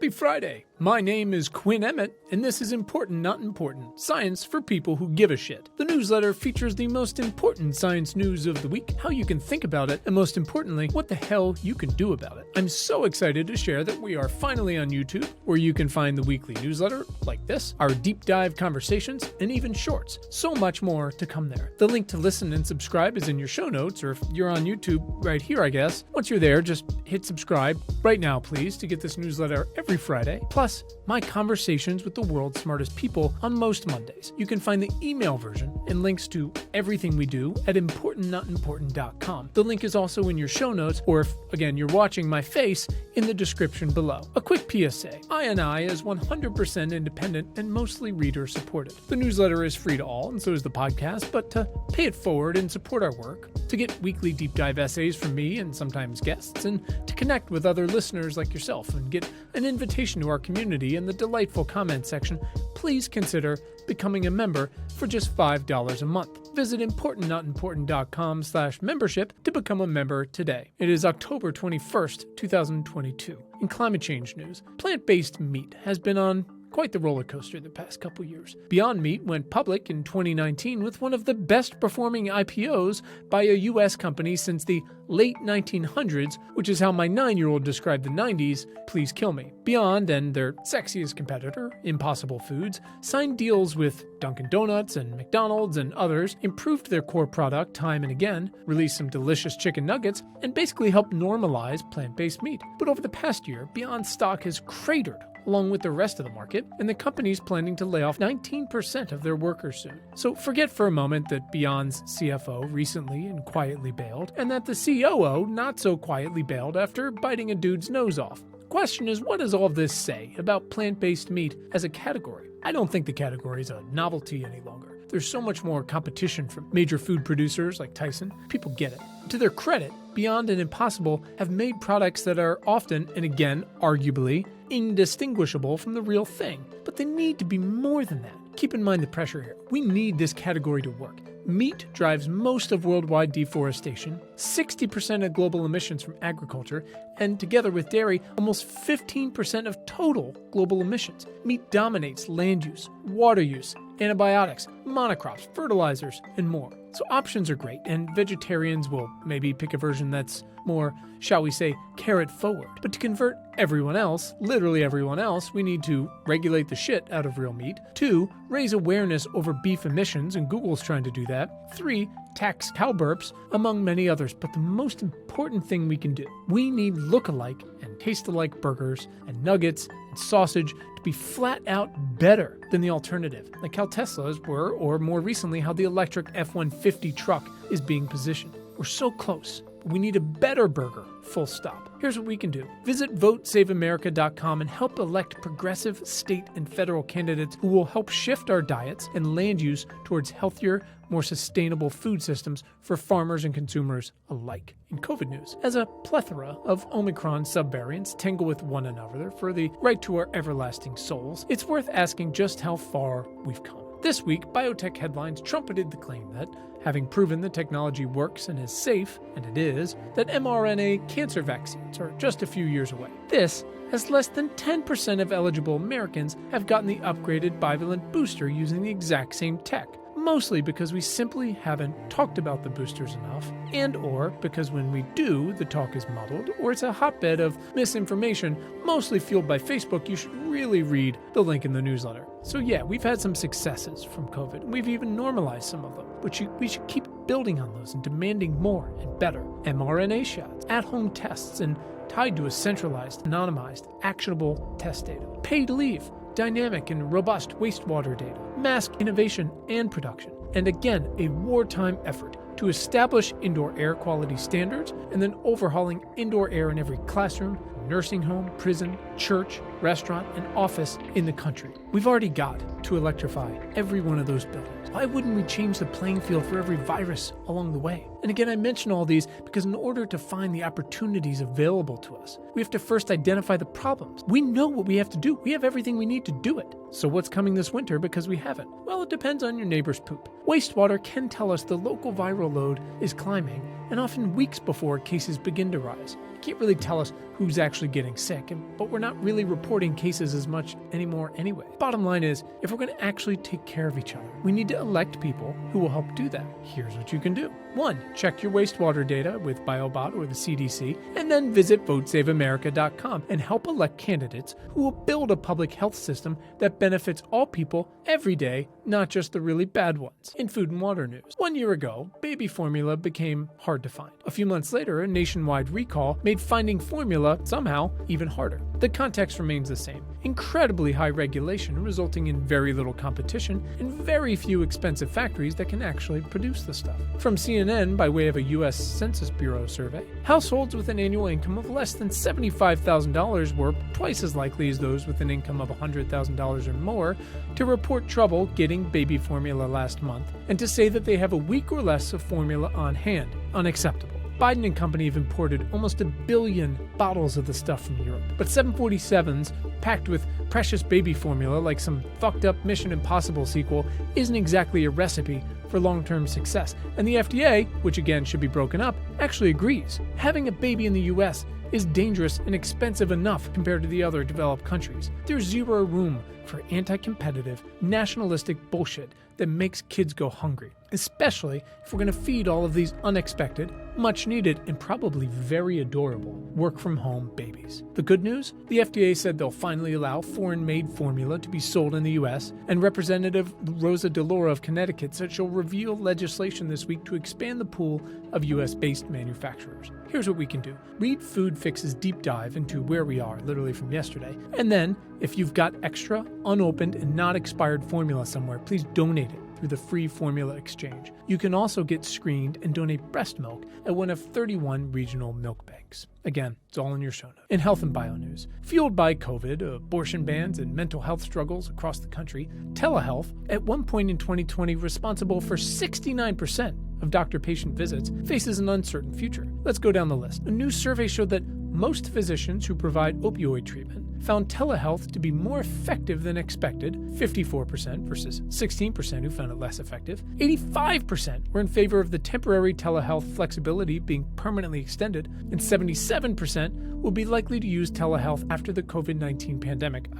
Happy Friday! My name is Quinn Emmett, and this is Important Not Important, Science for People Who Give a Shit. The newsletter features the most important science news of the week, how you can think about it, and most importantly, what the hell you can do about it. I'm so excited to share that we are finally on YouTube, where you can find the weekly newsletter, like this, our deep dive conversations, and even shorts. So much more to come there. The link to listen and subscribe is in your show notes, or if you're on YouTube, right here, I guess. Once you're there, just hit subscribe right now, please, to get this newsletter every Friday. Plus, my conversations with the world's smartest people on most Mondays. You can find the email version and links to everything we do at importantnotimportant.com. The link is also in your show notes, or if, again, you're watching my face, in the description below. A quick PSA. I is 100% independent and mostly reader-supported. The newsletter is free to all, and so is the podcast, but to pay it forward and support our work, to get weekly deep dive essays from me and sometimes guests, and to connect with other listeners like yourself and get an invitation to our community in the delightful comment section, please consider becoming a member for just $5 a month. Visit importantnotimportant.com/membership to become a member today. It is October 21st, 2022. In climate change news, plant-based meat has been on quite the roller coaster the past couple years. Beyond Meat went public in 2019 with one of the best performing IPOs by a US company since the late 1900s, which is how my 9-year-old described the 90s, Please Kill Me. Beyond and their sexiest competitor, Impossible Foods, signed deals with Dunkin' Donuts and McDonald's and others, improved their core product time and again, released some delicious chicken nuggets, and basically helped normalize plant-based meat. But over the past year, Beyond stock has cratered along with the rest of the market, and the company's planning to lay off 19% of their workers soon. So forget for a moment that Beyond's CFO recently and quietly bailed, and that the COO not so quietly bailed after biting a dude's nose off. The question is, what does all of this say about plant-based meat as a category? I don't think the category is a novelty any longer. There's so much more competition from major food producers like Tyson. People get it. To their credit, Beyond and Impossible have made products that are often, and again, arguably, indistinguishable from the real thing. But they need to be more than that. Keep in mind the pressure here. We need this category to work. Meat drives most of worldwide deforestation, 60% of global emissions from agriculture, and together with dairy, almost 15% of total global emissions. Meat dominates land use, water use, antibiotics, monocrops, fertilizers, and more. So options are great, and vegetarians will maybe pick a version that's more, shall we say, carrot forward. But to convert everyone else, literally everyone else, we need to regulate the shit out of real meat. 2, raise awareness over beef emissions, and Google's trying to do that. 3, tax cow burps, among many others. But the most important thing we can do, we need look-alike and taste-alike burgers and nuggets and sausage to be flat out better than the alternative, like how Teslas were, or more recently how the electric F-150 truck is being positioned. We're so close. We need a better burger, full stop. Here's what we can do. Visit votesaveamerica.com and help elect progressive state and federal candidates who will help shift our diets and land use towards healthier, more sustainable food systems for farmers and consumers alike. In COVID news, as a plethora of Omicron subvariants tangle with one another for the right to our everlasting souls, it's worth asking just how far we've come. This week, biotech headlines trumpeted the claim that, having proven the technology works and is safe, and it is, that mRNA cancer vaccines are just a few years away. This, as less than 10% of eligible Americans have gotten the upgraded bivalent booster using the exact same tech. Mostly because we simply haven't talked about the boosters enough, and or because when we do, the talk is muddled, or it's a hotbed of misinformation, mostly fueled by Facebook. You should really read the link in the newsletter. So yeah, we've had some successes from COVID, and we've even normalized some of them, but we should keep building on those and demanding more and better. mRNA shots, at-home tests, and tied to a centralized, anonymized, actionable test data. Paid leave, dynamic and robust wastewater data, mask innovation and production, and again, a wartime effort to establish indoor air quality standards and then overhauling indoor air in every classroom, nursing home, prison, church, restaurant, and office in the country. We've already got to electrify every one of those buildings. Why wouldn't we change the playing field for every virus along the way? And again, I mention all these because in order to find the opportunities available to us, we have to first identify the problems. We know what we have to do. We have everything we need to do it. So what's coming this winter because we haven't? Well, it depends on your neighbor's poop. Wastewater can tell us the local viral load is climbing, and often weeks before cases begin to rise. can't really tell us who's actually getting sick, but we're not really reporting cases as much anymore anyway. Bottom line is, if we're going to actually take care of each other, we need to elect people who will help do that. Here's what you can do. 1. Check your wastewater data with BioBot or the CDC, and then visit votesaveamerica.com and help elect candidates who will build a public health system that benefits all people every day, not just the really bad ones. In food and water news, 1 year ago, baby formula became hard to find. A few months later, a nationwide recall made finding formula somehow even harder. The context remains the same. Incredibly high regulation resulting in very little competition and very few expensive factories that can actually produce the stuff. From CNN, by way of a U.S. Census Bureau survey, households with an annual income of less than $75,000 were twice as likely as those with an income of $100,000 or more to report trouble getting baby formula last month and to say that they have a week or less of formula on hand. Unacceptable. Biden and company have imported almost 1 billion bottles of the stuff from Europe. But 747s packed with precious baby formula like some fucked up Mission Impossible sequel isn't exactly a recipe for long-term success. And the FDA, which again should be broken up, actually agrees. Having a baby in the US is dangerous and expensive enough compared to the other developed countries. There's zero room for anti-competitive, nationalistic bullshit that makes kids go hungry, especially if we're going to feed all of these unexpected, much-needed, and probably very adorable work-from-home babies. The good news? The FDA said they'll finally allow foreign-made formula to be sold in the U.S., and Representative Rosa DeLauro of Connecticut said she'll reveal legislation this week to expand the pool of U.S.-based manufacturers. Here's what we can do. Read Food Fix's deep dive into where we are, literally from yesterday. And then, if you've got extra, unopened, and not expired formula somewhere, please donate it through the free formula exchange. You can also get screened and donate breast milk at one of 31 regional milk banks. Again, it's all in your show notes. In health and bio news, fueled by COVID, abortion bans, and mental health struggles across the country, telehealth, at one point in 2020 responsible for 69% of doctor-patient visits, faces an uncertain future. Let's go down the list. A new survey showed that most physicians who provide opioid treatment found telehealth to be more effective than expected, 54% versus 16% who found it less effective. 85% were in favor of the temporary telehealth flexibility being permanently extended, and 77% will be likely to use telehealth after the COVID-19 pandemic.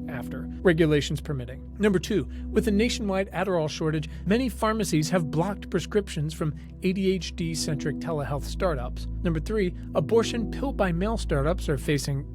After regulations permitting. Number 2, with a nationwide Adderall shortage, many pharmacies have blocked prescriptions from ADHD-centric telehealth startups. Number 3, abortion pill-by-mail startups are facing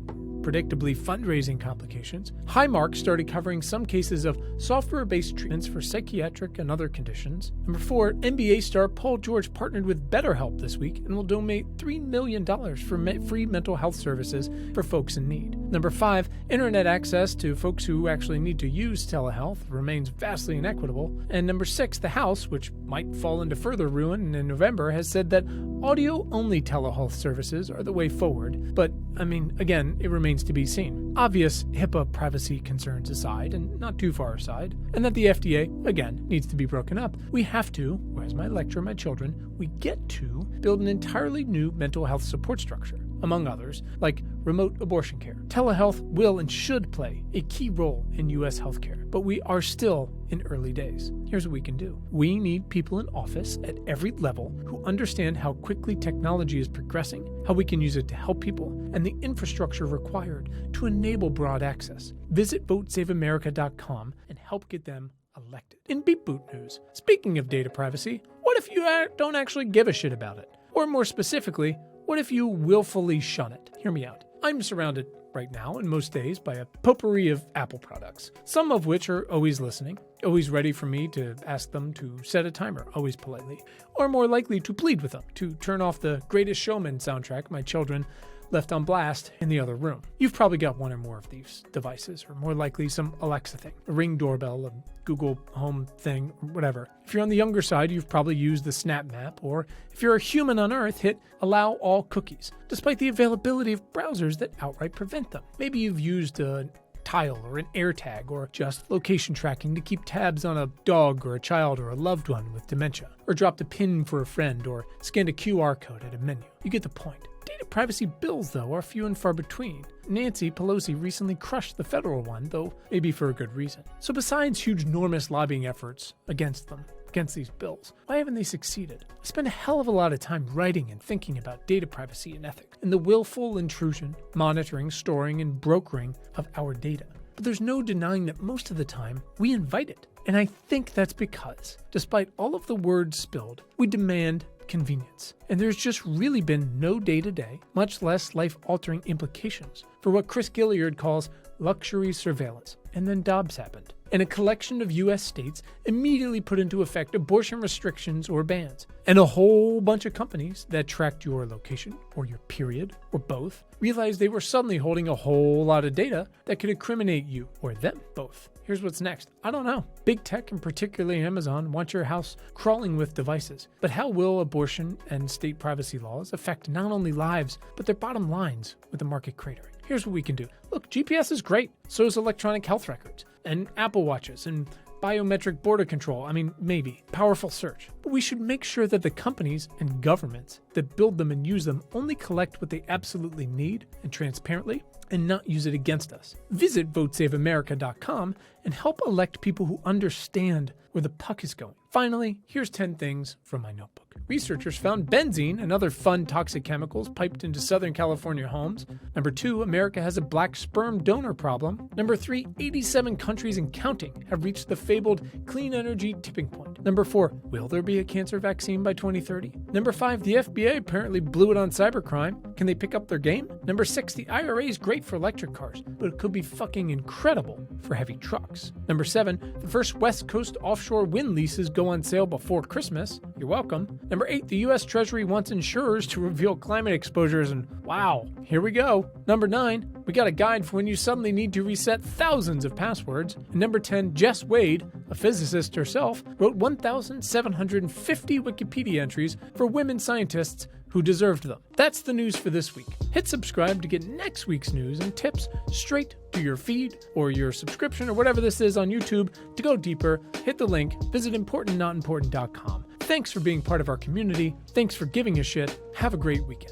predictably fundraising complications. Highmark started covering some cases of software-based treatments for psychiatric and other conditions. Number 4, NBA star Paul George partnered with BetterHelp this week and will donate $3 million for free mental health services for folks in need. Number 5, internet access to folks who actually need to use telehealth remains vastly inequitable. And number 6, the House, which might fall into further ruin in November, has said that audio-only telehealth services are the way forward. But, again, it remains to be seen. Obvious HIPAA privacy concerns aside, and not too far aside, and that the FDA, again, needs to be broken up, we have to, or as my lecture my children, we get to build an entirely new mental health support structure, among others, like remote abortion care. Telehealth will and should play a key role in U.S. healthcare, but we are still in early days. Here's what we can do. We need people in office at every level who understand how quickly technology is progressing, how we can use it to help people, and the infrastructure required to enable broad access. Visit votesaveamerica.com and help get them elected. In Beep Boot news, speaking of data privacy, what if you don't actually give a shit about it? Or more specifically, what if you willfully shun it? Hear me out. I'm surrounded right now and most days by a potpourri of Apple products, some of which are always listening, always ready for me to ask them to set a timer, always politely, or more likely to plead with them to turn off the Greatest Showman soundtrack my children left on blast in the other room. You've probably got one or more of these devices, or more likely some Alexa thing, a Ring doorbell, a Google Home thing, or whatever. If you're on the younger side, you've probably used the Snap Map, or if you're a human on Earth, hit Allow All Cookies, despite the availability of browsers that outright prevent them. Maybe you've used a Tile or an AirTag, or just location tracking to keep tabs on a dog or a child or a loved one with dementia, or dropped a pin for a friend, or scanned a QR code at a menu. You get the point. Data privacy bills, though, are few and far between. Nancy Pelosi recently crushed the federal one, though maybe for a good reason. So besides huge, enormous lobbying efforts against them, against these bills. Why haven't they succeeded? I spend a hell of a lot of time writing and thinking about data privacy and ethics, and the willful intrusion, monitoring, storing, and brokering of our data. But there's no denying that most of the time, we invite it. And I think that's because, despite all of the words spilled, we demand convenience. And there's just really been no day-to-day, much less life-altering implications for what Chris Gilliard calls luxury surveillance. And then Dobbs happened, and a collection of U.S. states immediately put into effect abortion restrictions or bans. And a whole bunch of companies that tracked your location, or your period, or both, realized they were suddenly holding a whole lot of data that could incriminate you, or them both. Here's what's next. I don't know. Big tech, and particularly Amazon, want your house crawling with devices. But how will abortion and state privacy laws affect not only lives, but their bottom lines with the market cratering? Here's what we can do. Look, GPS is great. So is electronic health records, and Apple Watches, and biometric border control. Maybe. Powerful search. But we should make sure that the companies and governments that build them and use them only collect what they absolutely need and transparently, and not use it against us. Visit votesaveamerica.com and help elect people who understand where the puck is going. Finally, here's 10 things from my notebook. Researchers found benzene and other fun toxic chemicals piped into Southern California homes. Number 2, America has a black sperm donor problem. Number 3, 87 countries and counting have reached the fabled clean energy tipping point. Number 4, will there be a cancer vaccine by 2030? Number 5, the FBI apparently blew it on cybercrime. Can they pick up their game? Number 6, the IRA is great for electric cars, but it could be fucking incredible for heavy trucks. Number 7, the first West Coast offshore wind leases go on sale before Christmas. You're welcome. Number 8, the U.S. Treasury wants insurers to reveal climate exposures, and wow, here we go. Number 9, we got a guide for when you suddenly need to reset thousands of passwords. And number 10, Jess Wade, a physicist herself, wrote 1,750 Wikipedia entries for women scientists who deserved them. That's the news for this week. Hit subscribe to get next week's news and tips straight to your feed or your subscription or whatever this is on YouTube. To go deeper, hit the link, visit importantnotimportant.com. Thanks for being part of our community. Thanks for giving a shit. Have a great weekend.